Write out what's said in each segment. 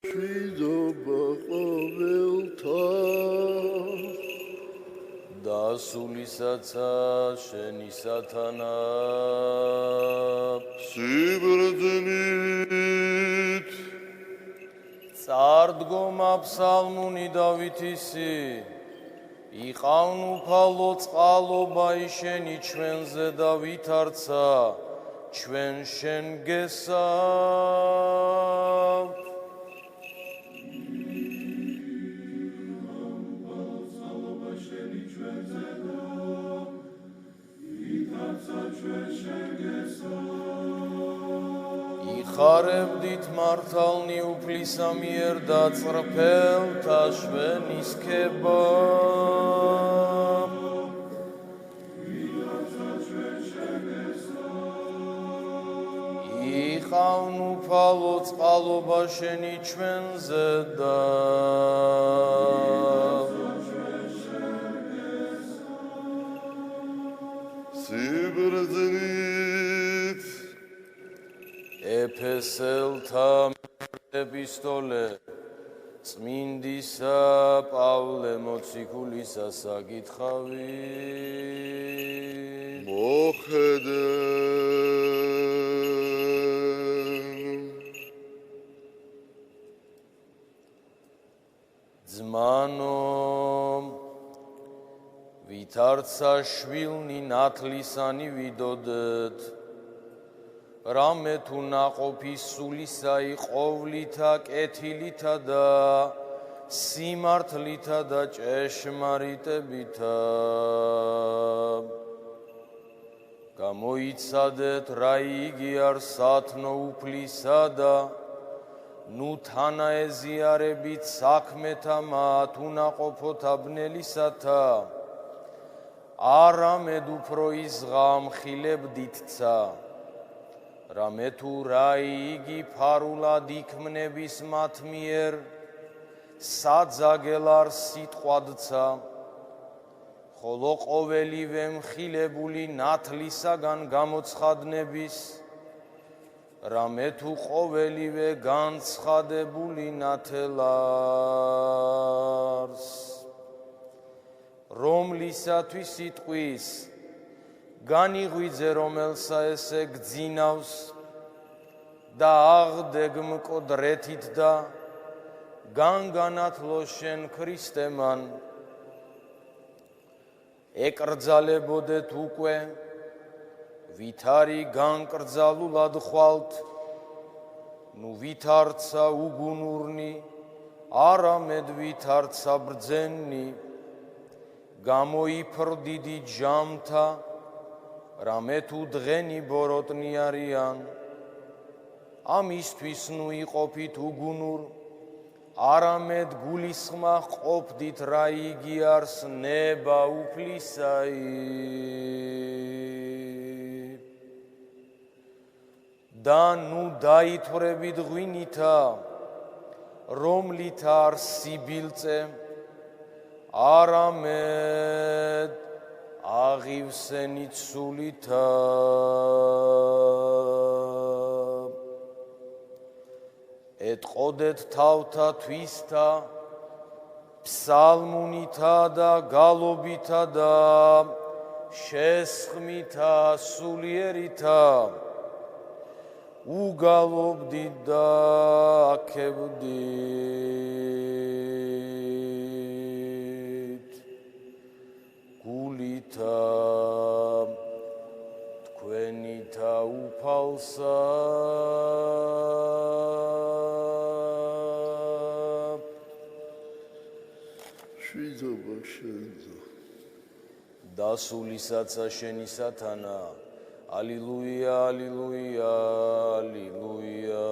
მშვიდობა ყოველთა და სულისაცა შენი სათანა სიბრძნით წარდგომა ფსალმუნი დავითისი იყავნ უფალო წყალობა შენი ჩვენზე და ვითარცა ჩვენ შენ გესავთ იხარებდით მართალნი უფლისა მიერ და წრფელთა შვენისქება იყავნ უფალო წყალობა შენი ჩვენზე და სიბრძნით ეფესელთა ეპისტოლე წმინდისა პავლე მოციქულისა საკითხავი მოხედენ ძმანო ვითარცა შვილნი ნათლისანი ვიდოდეთ რამე თუ ნაყოფი სულისა იყოვლითა კეთილითა და სიმართლითა და ჭეშმარიტებითა გამოიცადეთ რა იგი არ სათნო უფლისა და ნუ თანაეზიარებით საქმეთა მათ უნაყოფოთა ბნელისათა არამედ უფრო იზღამხილებდითცა რამე თუ რა იგი ფარულად იქმნების მათ მიერ საძაგელარ სიტყვადცა ხოლო ყოველივე მხილებული ნათლისაგან გამოცხადნების რამე თუ ყოველივე განცხადებული ნათელარს რომლისათვის სიტყვის განიღვიძე რომელსა ესე გძინავს და აღდეგ მკვდრეთით და განგანათლო შენ ქრისტემან ეკრძალებოდეთ უკვე ვითარი განკრძალულად ხვალთ ნუ ვითარცა უგუნურნი არამედ ვითარცა ბრძენნი გამოიფრდიდი ჯამთა რამე თუ დღენი ბოროტნი არიან ამისთვის ნუ იყოფით უგუნურ არამედ გულისხმა ყოფდით რა იგი არს ნება უფლისაი და ნუ დაითვრებით ღვინითა რომლით არ სიბილწე არამედ აღივსენით სულითა ეტყოდეთ თავთა თვისთა ფსალმუნითა და გალობითა და შესხმითა სულიერითა უგალობდით და აქებდით გულითა თქვენითა უფალსა მშვიდობა შენზე და სულისაცა შენი სათანა ალილუია ალილუია ალილუია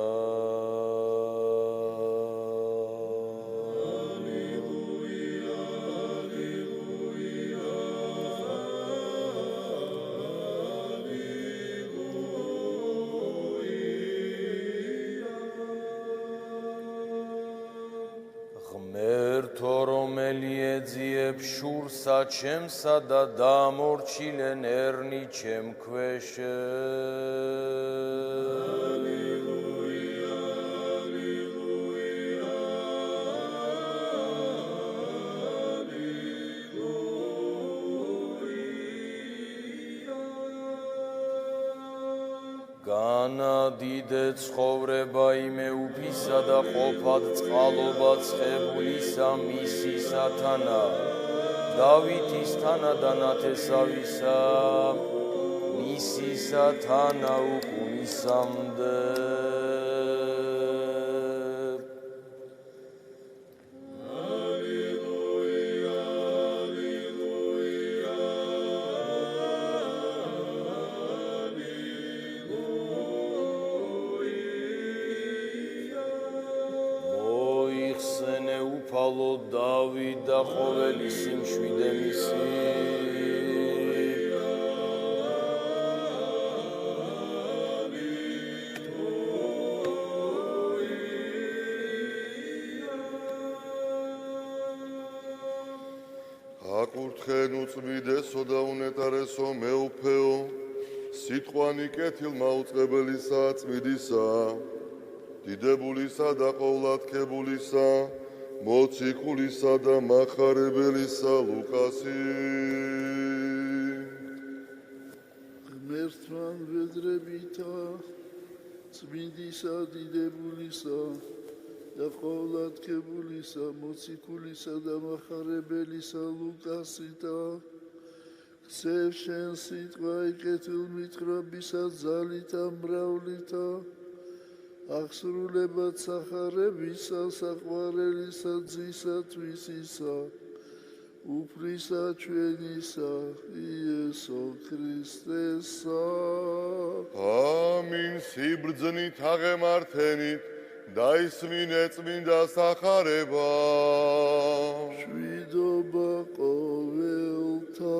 ღმერთო რომელი ეძიებ შურსა ჩემსა და დამორჩილენ ერნი ჩემ ქვეშე ალილუია ალილუია თანადიდე ცხოვრება იმეუფისა და ყოფად წყალობა ცხებულისა მისისა თანა დავითის თანა და ნათესავისა მისისა თანა უკუნისამდე უფალო დავით და ყოველი სიმშვიდე მისი აკურთხენ უწმიდესო და უნეტარესო მეუფეო სიტყვანი კეთილმა უწყებელისა წმიდისა დიდებულისა და ყოვლადქებულისა მოციქულისა და მახარებელისა ლუკასი ღმერთთან ვედრებითა წმინდისა დიდებულისა და ყოვლადქებულისა მოციქულისა და მახარებელისა ლუკასითა ქცევ შენ სიტყვა კეთილმითხრობისა ძალითა მრავლითა აღსრულებად სახარებისა საყვარელისა ძისათვის ისა უფლისა ჩვენისა იესო ქრისტესა ამინ სიბრძნით აღემართენით დაისმინე წმინდა სახარება შვიდობა ყოველთა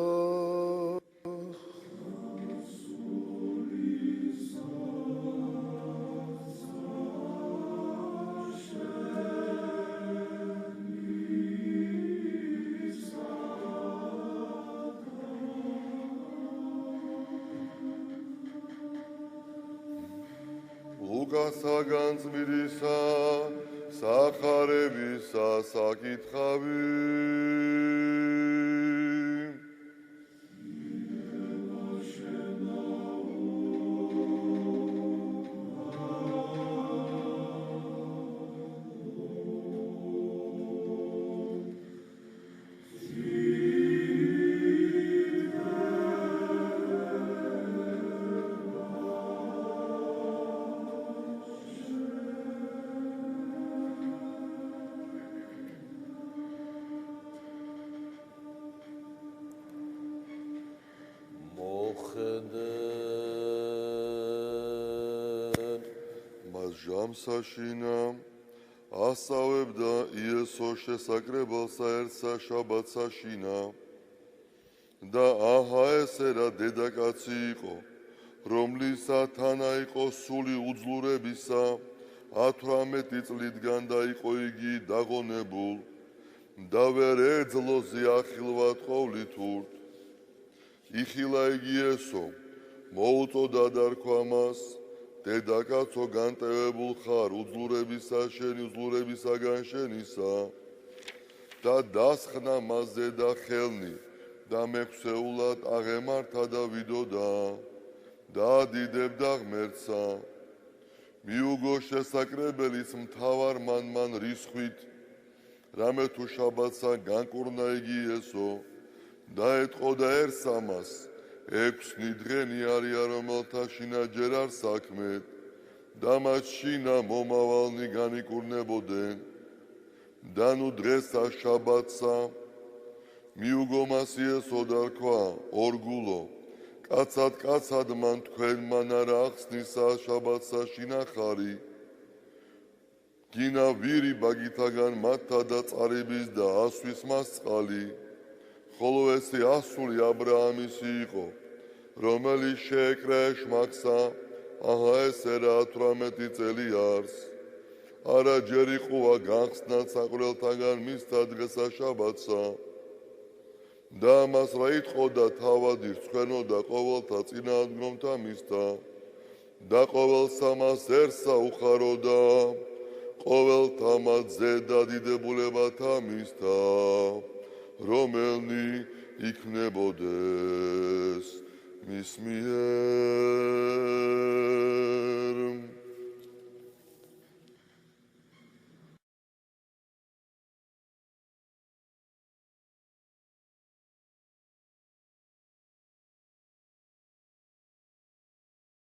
ლუკასაგან წმიდისა სახარებისა საკითხავი ჟამსაშინა ასწავებდა იესოს შესაკრებელსა ერთსა შაბათსაშინა და აჰა ესე რა დედაკაცი იყო რომლისა თანა იყო სული უძლურებისა 18 წლიდან და იყო იგი დაღონებულ და ვერ ეძლო ზიახილვად ყოვლითურთ იხილა იგი ესო მოუწოდა დარქვა მას დედაკაცო განტევებულ ხარ უძლურებისა შენი უძლურებისაგან შენისა და დასხნა მასზე და ხელნი და მექვსეულად აღემართა და ვიდოდა და ადიდებდა ღმერთსა მიუგო შესაკრებელის მთავარ მან რისხვით რამე თუ შაბათსა განკურნა იგი ესო და ეტყო და ერთსა მას 6 დღენი არია რომელთა შინა ჯერ არ საქმეთ და მათ შინა მომავალნი განიკურნებოდნენ და ნუ დღესა შაბათსა მიუგო მას იესო და რქვა ორგულო კაცად მან თქვენ მან არა ახსნისა შაბათსა შინახარი გინა ვირი ბაგითაგან მათთა და წარიბის და ასვის მას წყალი ხოლო ესე ასული აბრაამისი იყო რომელიც შეეკრა შმაკსა აჰა ესე რა 18 წელი არს არა ჯერ იყובה გახსნა საყრელთაგან მისთა დღესა შაბათსა და მას რა იტყოდა თავადი რცხვენოდა ყოველთა წინააღმდეგ მისთა და ყოველსა მასერსა უხაროდა ყოველთა მას ზედა დიდებულებათა მისთა რომელნი იქნებოდეს მის მიერ